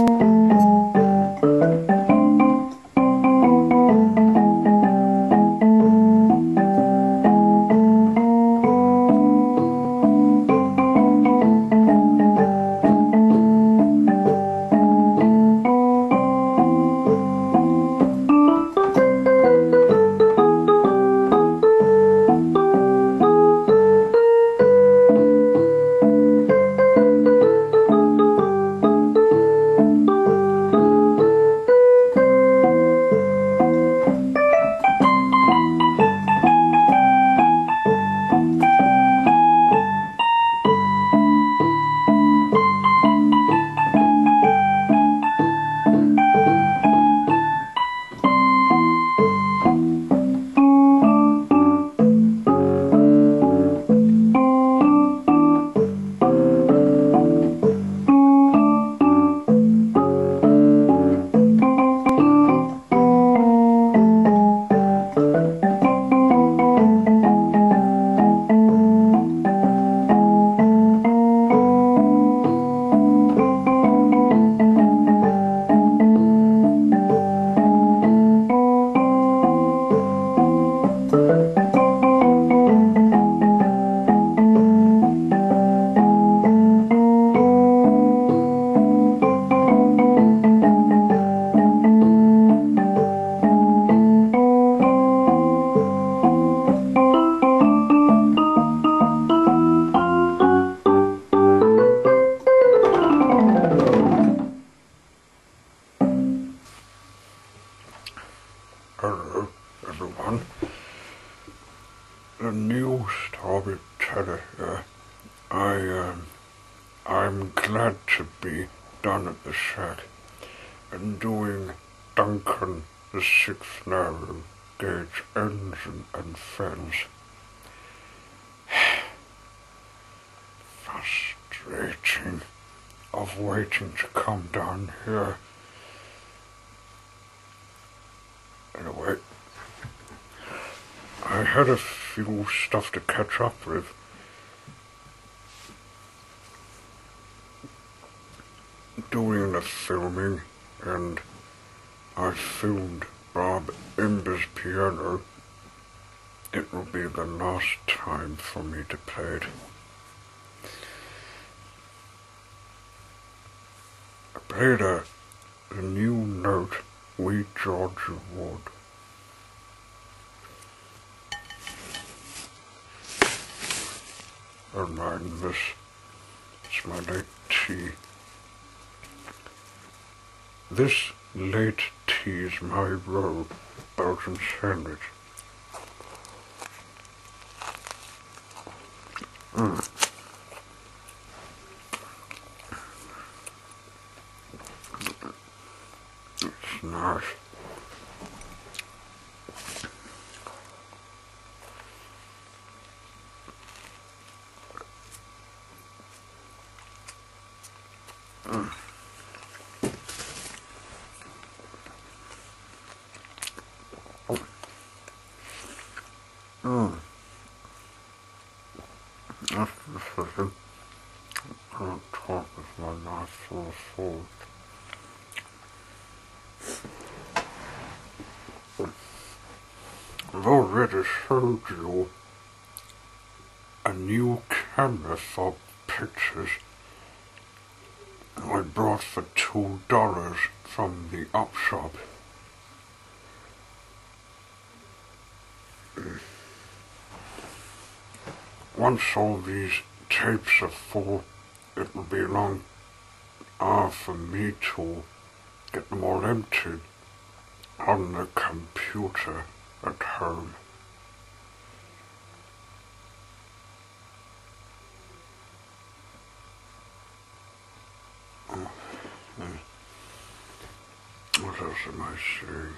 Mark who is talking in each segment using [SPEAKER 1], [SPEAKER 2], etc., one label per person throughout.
[SPEAKER 1] Hello, everyone. The new storyteller here. I'm glad to be done at the shack and doing Duncan the 6th narrow gauge engine and fins. Frustrating of waiting to come down here. Anyway, I had a few stuff to catch up with. Doing the filming, and I filmed Bob Imber's piano. It will be the last time for me to play it. I played a new note, We George Wood. Don't mind this, it's my late tea. This late tea's my roe Belgian sandwich. It's nice. That's the thing. I can't talk with my knife full of food. I've already showed you a new camera for pictures I brought for $2 from the op shop. Once all these tapes are full, it will be long for me to get them all emptied on the computer at home. What else am I saying?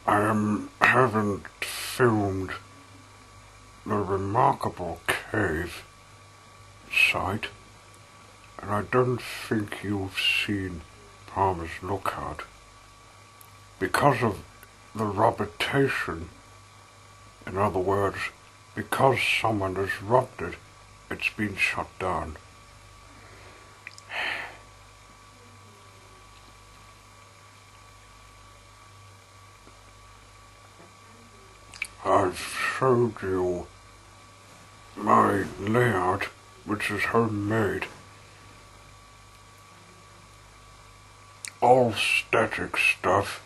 [SPEAKER 1] I haven't filmed the remarkable cave site, and I don't think you've seen Palmer's Lookout. Because of the robotation. In other words, because someone has robbed it, it's been shut down. I've showed you my layout, which is homemade. All static stuff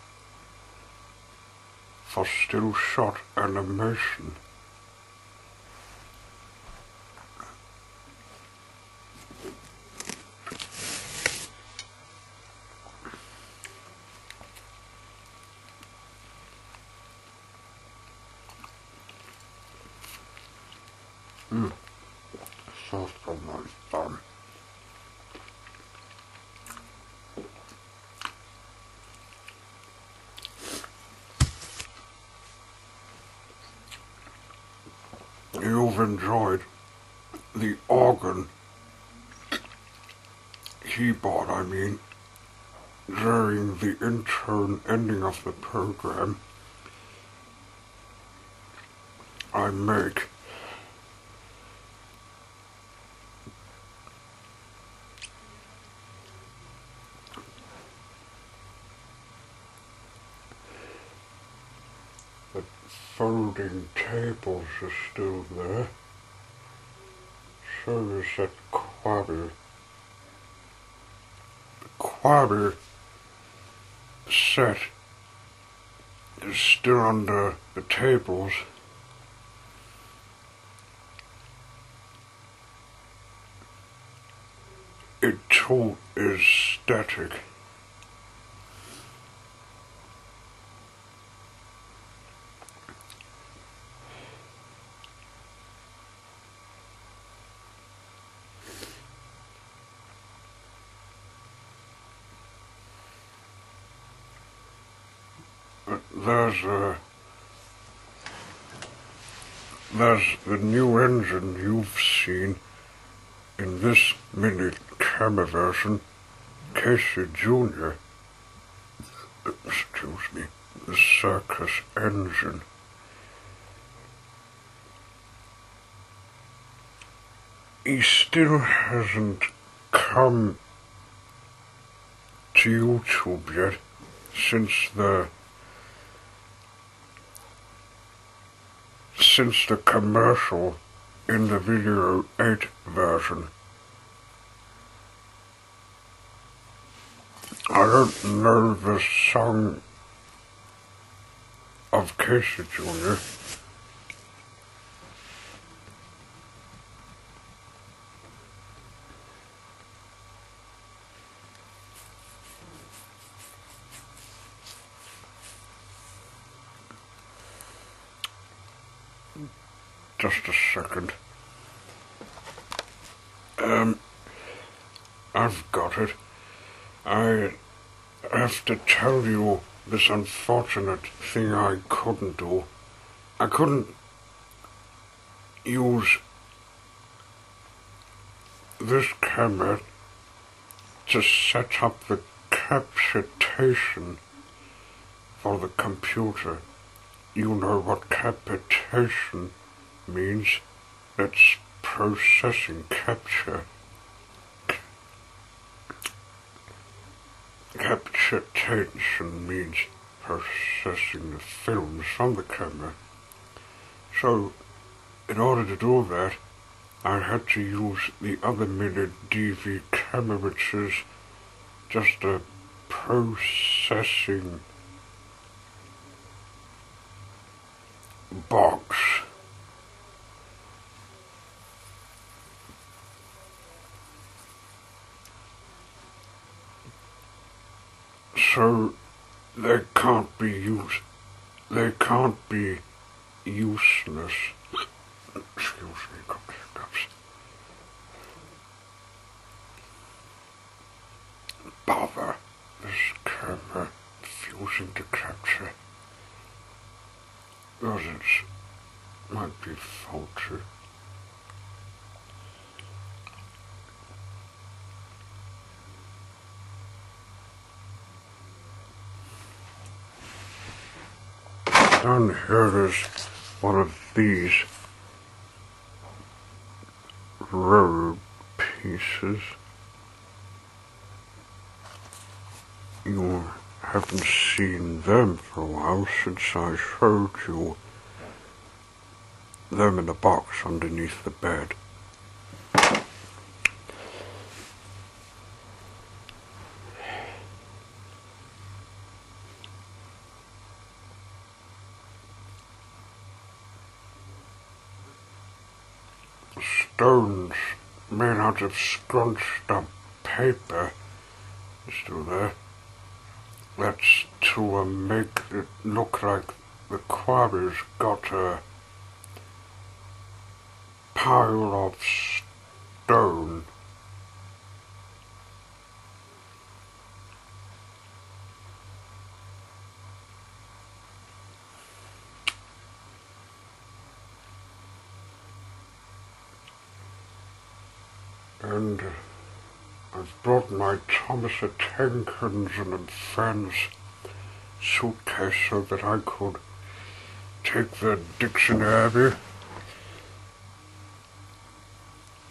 [SPEAKER 1] for still shot animation. Soft on my thumb. You've enjoyed the organ keyboard, during the intro and ending of the program. I make. The folding tables are still there. So is that quabby. The quabby set is still under the tables. It too is static. But there's the new engine you've seen in this mini camera version, Casey Jr. Excuse me, the circus engine. He still hasn't come to YouTube yet since the commercial in the Video 8 version. I don't know the song of Casey Jr. Just a second. I've got it. I have to tell you this unfortunate thing I couldn't do. I couldn't use this camera to set up the capitation for the computer. You know what capitation means? It's processing capture. Capitation means processing the films from the camera. So, in order to do that, I had to use the other mini DV camera, which is just a processing box. So they can't be useless. Excuse me, got hiccups. Bother, this camera refusing to capture. Because it might be faulty. Then here is one of these rare pieces. You haven't seen them for a while since I showed you them in a box underneath the bed. Stones made out of scrunched up paper still there. That's to make it look like the quarry's got a pile of stone. And I've brought my Thomas a Tankins and friends suitcase so that I could take the dictionary,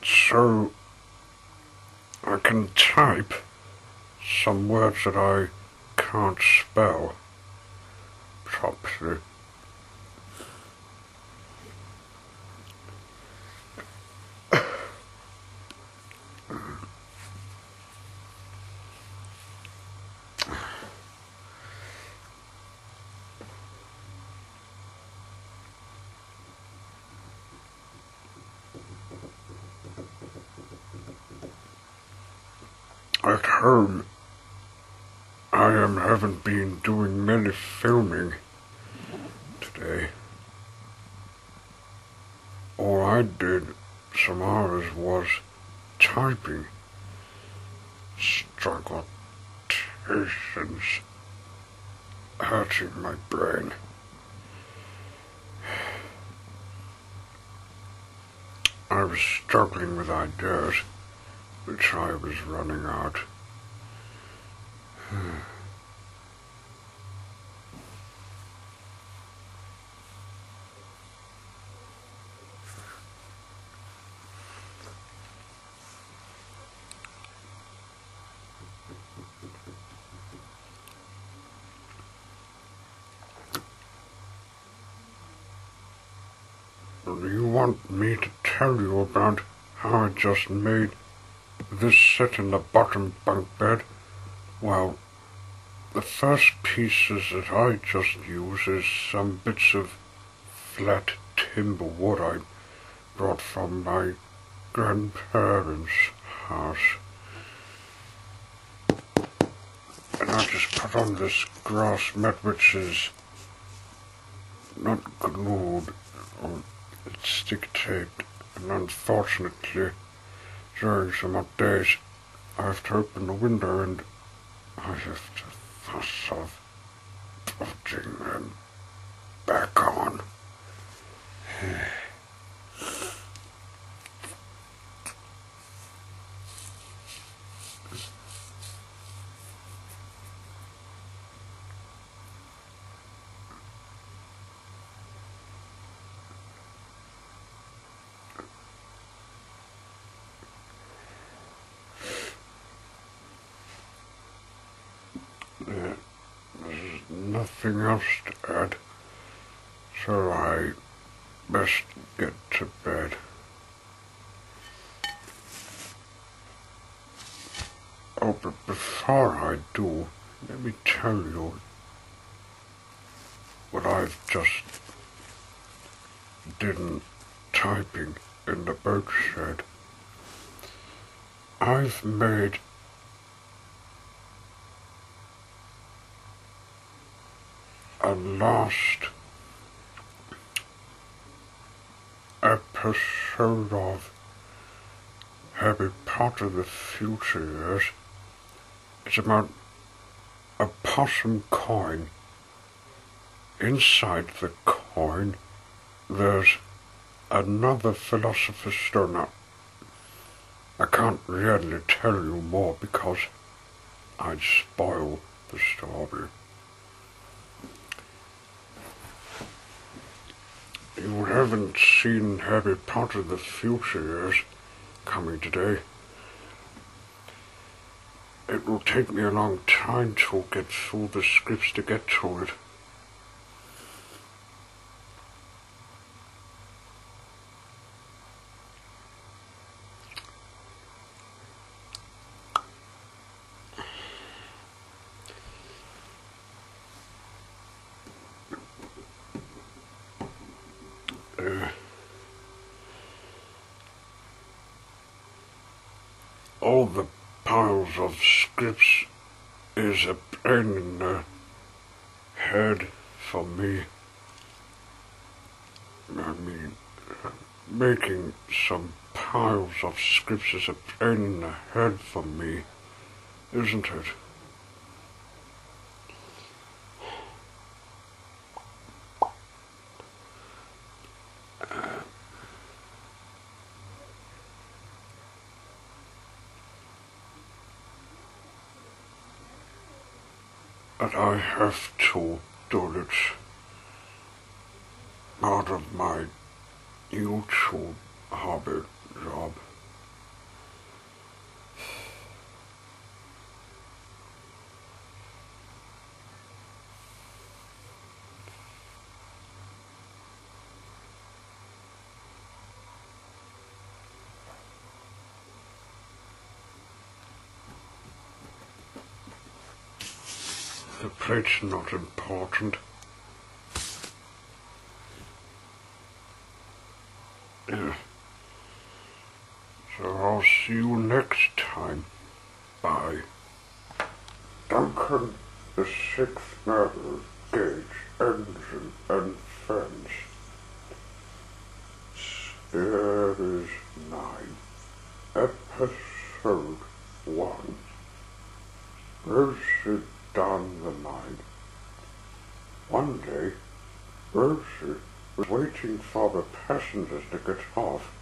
[SPEAKER 1] so I can type some words that I can't spell properly. At home, haven't been doing many filming today. All I did some hours was typing. Strugglitations hurting my brain. I was struggling with ideas, which I was running out. You want me to tell you about how I just made this set in the bottom bunk bed? Well, the first pieces that I just use is some bits of flat timber wood I brought from my grandparents' house. And I just put on this grass mat, which is not glued, or it's stick taped, and unfortunately during some hot days I have to open the window and I have to fuss off putting them back on. There's nothing else to add, so I best get to bed. Oh, but before I do, let me tell you what I've just did typing in the boat shed. I've made a last episode of Harry Potter the Future Years. It's about a possum coin. Inside the coin there's another Philosopher's Stone. Now, I can't really tell you more because I'd spoil the story. haven't seen Harry Potter the Future yet coming today. It will take me a long time to get through the scripts to get to it. All the piles of scripts is a pain in the head for me. I mean, making some piles of scripts is a pain in the head for me, isn't it? But I have to do it. Part of my YouTube hobby job. The plate's not important. Yeah. So I'll see you next time. Bye. Duncan, the 6th level, gauge, engine, and fence. Series 9, Episode 1. Rosie down the line. One day, Rosie was waiting for the passengers to get off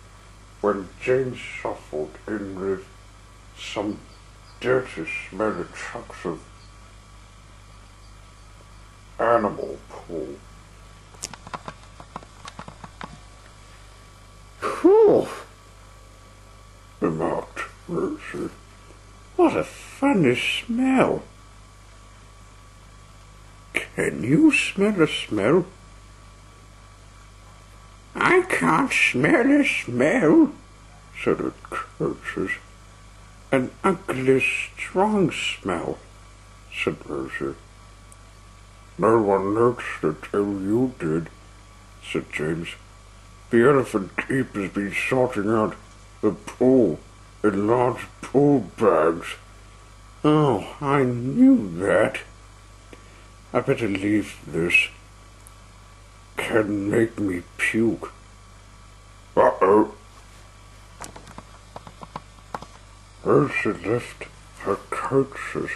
[SPEAKER 1] when James shuffled in with some dirty, smelly trucks of animal poo. "Whew," remarked Rosie. "What a funny smell." "Can you smell a smell?" "I can't smell a smell," said the coaches. "An ugly, strong smell," said Rosie. "No one noticed it till you did," said James. "The elephant keeper's been sorting out the poo in large poo bags." "Oh, I knew that. I better leave this. Can make me puke." "Uh-oh." Rosie left her coaches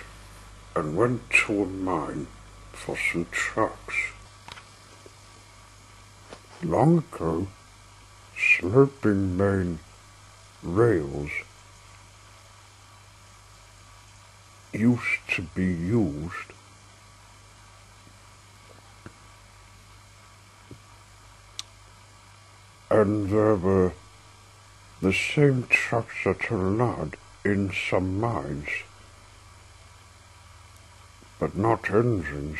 [SPEAKER 1] and went to a mine for some trucks. Long ago, sloping main rails used to be used and there were the same trucks that are allowed in some mines, but not engines.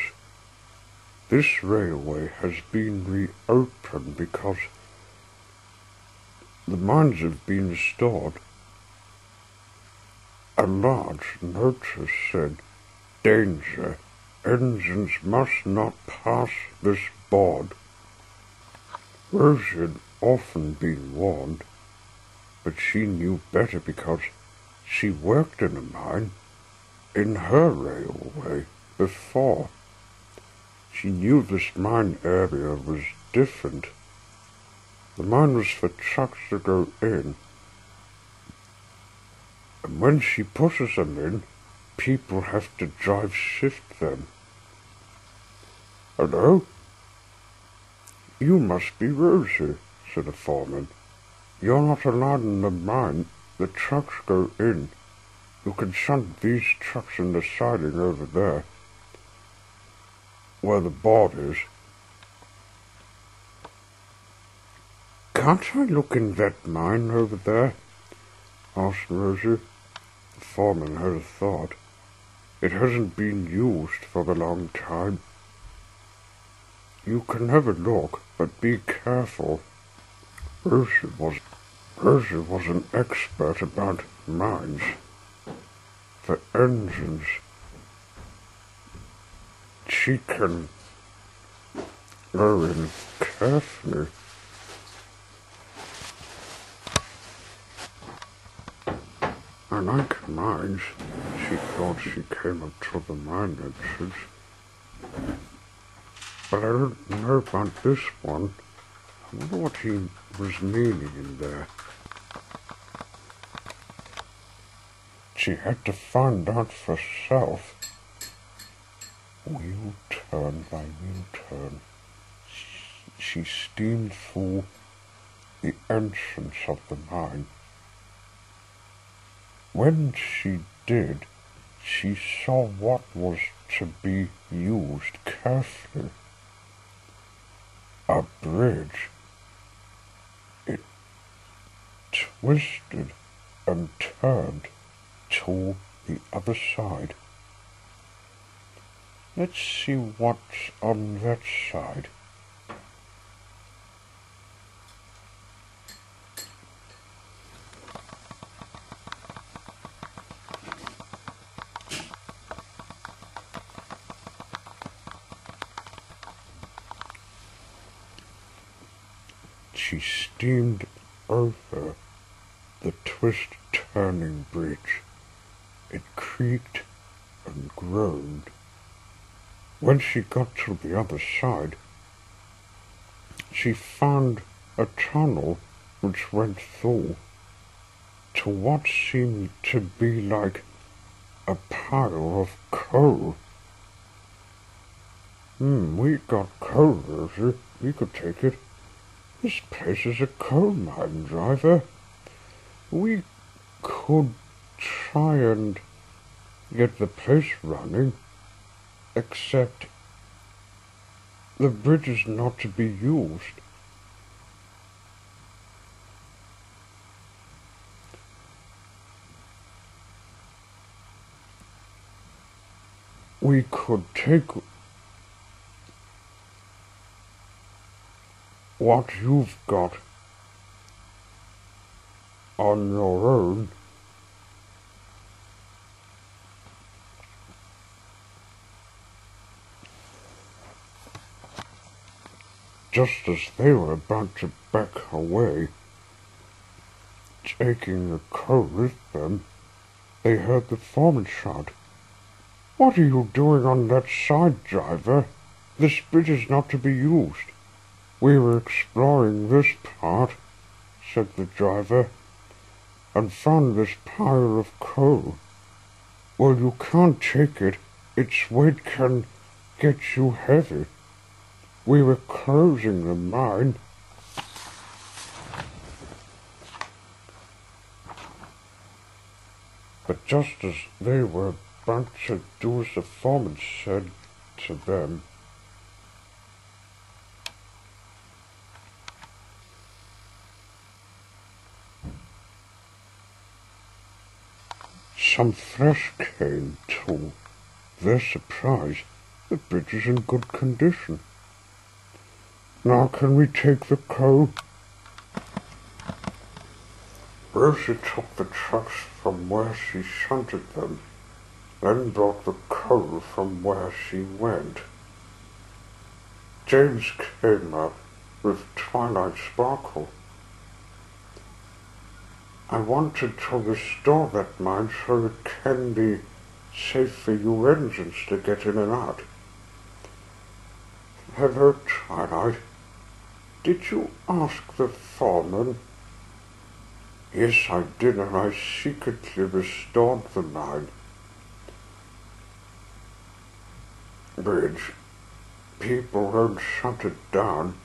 [SPEAKER 1] This railway has been reopened because the mines have been restored. A large notice said, "Danger, engines must not pass this board." Rosie had often been warned, but she knew better because she worked in a mine in her railway before. She knew this mine area was different. The mine was for trucks to go in, and when she pushes them in, people have to drive shift them. "Hello? You must be Rosie," said the foreman. "You're not allowed in the mine. The trucks go in. You can shunt these trucks in the siding over there, where the board is." Can't I look in that mine over there? Asked Rosie. The foreman had a thought. It hasn't been used for a long time. You can have a look, but be careful. Rosie was an expert about mines. The engines. She can go in carefully. I like mines. She thought she came up to the mine entrance. But I don't know about this one. I wonder what he was meaning in there. She had to find out for herself. Wheel turn by wheel turn. She steamed through the entrance of the mine. When she did, she saw what was to be used carefully. A bridge. It twisted and turned to the other side. Let's see what's on that side. She steamed over the twist-turning bridge. It creaked and groaned. When she got to the other side, she found a tunnel which went through to what seemed to be like a pile of coal. We got coal, Rosie. We could take it. This place is a coal mine, driver. We could try and get the place running, except the bridge is not to be used. We could take what you've got on your own. Just as they were about to back away, taking the coal with them, they heard the foreman shout, "What are you doing on that side, driver? This bridge is not to be used." "We were exploring this part," said the driver, "and found this pile of coal." "Well, you can't take it. Its weight can get you heavy. We were closing the mine." But just as they were about to do as the foreman said to them, some flesh came to their surprise. The bridge is in good condition. "Now can we take the coal?" Rosie took the trucks from where she shunted them, then brought the coal from where she went. James came up with Twilight Sparkle. "I wanted to restore that mine so it can be safe for you engines to get in and out." "Hello, Twilight. Did you ask the foreman?" "Yes, I did, and I secretly restored the mine." "Bridge. People don't shut it down."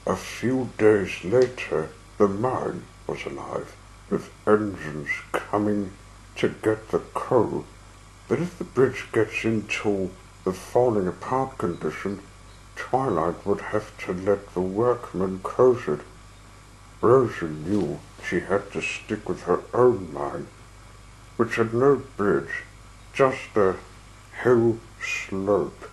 [SPEAKER 1] A few days later, the mine was alive, with engines coming to get the coal. But if the bridge gets into the falling apart condition, Twilight would have to let the workmen close it. Rosie knew she had to stick with her own mine, which had no bridge, just a hill slope.